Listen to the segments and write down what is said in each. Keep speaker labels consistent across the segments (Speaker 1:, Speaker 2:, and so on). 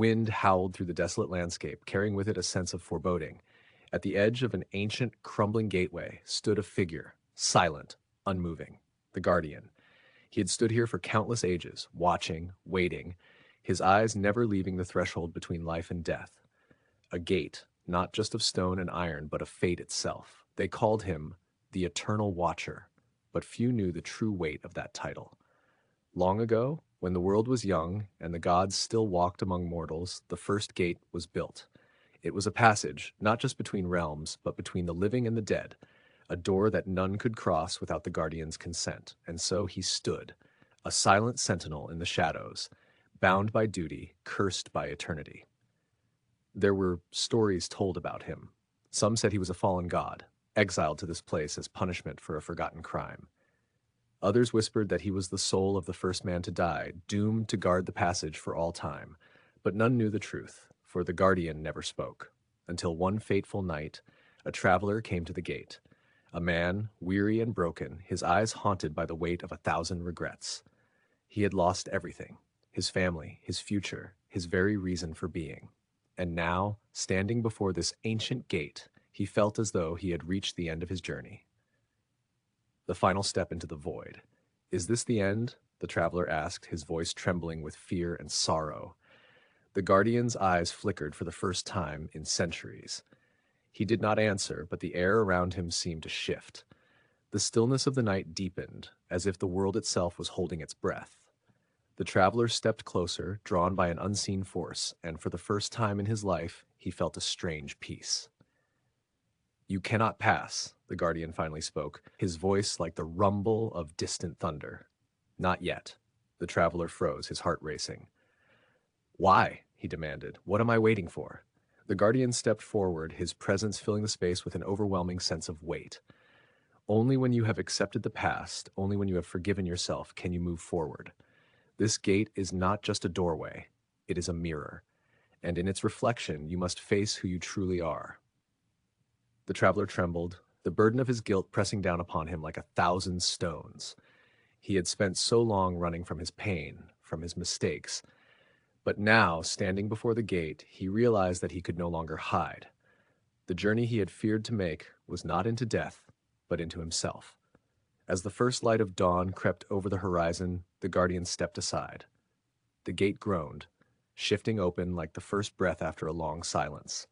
Speaker 1: wind howled through the desolate landscape, carrying with it a sense of foreboding. At the edge of an ancient, crumbling gateway stood a figure, silent, unmoving, the guardian. He had stood here for countless ages, watching, waiting, his eyes never leaving the threshold between life and death. A gate, not just of stone and iron, but of fate itself. They called him the Eternal Watcher, but few knew the true weight of that title. Long ago, when the world was young and the gods still walked among mortals, the first gate was built. It was a passage, not just between realms, but between the living and the dead, a door that none could cross without the guardian's consent. And so he stood, a silent sentinel in the shadows, bound by duty, cursed by eternity. There were stories told about him. Some said he was a fallen god, exiled to this place as punishment for a forgotten crime. Others whispered that he was the soul of the first man to die, doomed to guard the passage for all time. But none knew the truth, for the guardian never spoke, until one fateful night, a traveler came to the gate. A man, weary and broken, his eyes haunted by the weight of 1,000 regrets. He had lost everything, his family, his future, his very reason for being. And now, standing before this ancient gate, he felt as though he had reached the end of his journey. The final step into the void. Is this the end? The traveler asked, his voice trembling with fear and sorrow. The guardian's eyes flickered for the first time in centuries. He did not answer, but the air around him seemed to shift. The stillness of the night deepened, as if the world itself was holding its breath. The traveler stepped closer, drawn by an unseen force, and for the first time in his life, he felt a strange peace. "You cannot pass," the guardian finally spoke, his voice like the rumble of distant thunder. "Not yet." The traveler froze, his heart racing. "Why?" he demanded. "What am I waiting for?" The guardian stepped forward, his presence filling the space with an overwhelming sense of weight. "Only when you have accepted the past, only when you have forgiven yourself, can you move forward. This gate is not just a doorway, it is a mirror, and in its reflection you must face who you truly are." The traveler trembled, the burden of his guilt pressing down upon him like 1,000 stones. He had spent so long running from his pain, from his mistakes. But now, standing before the gate, he realized that he could no longer hide. The journey he had feared to make was not into death, but into himself. As the first light of dawn crept over the horizon, the guardian stepped aside. The gate groaned, shifting open like the first breath after a long silence.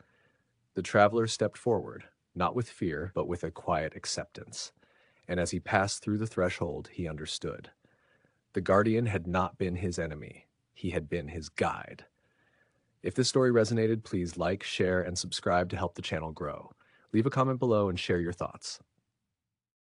Speaker 1: The traveler stepped forward, not with fear, but with a quiet acceptance. And as he passed through the threshold, he understood. The guardian had not been his enemy. He had been his guide. If this story resonated, please like, share, and subscribe to help the channel grow. Leave a comment below and share your thoughts.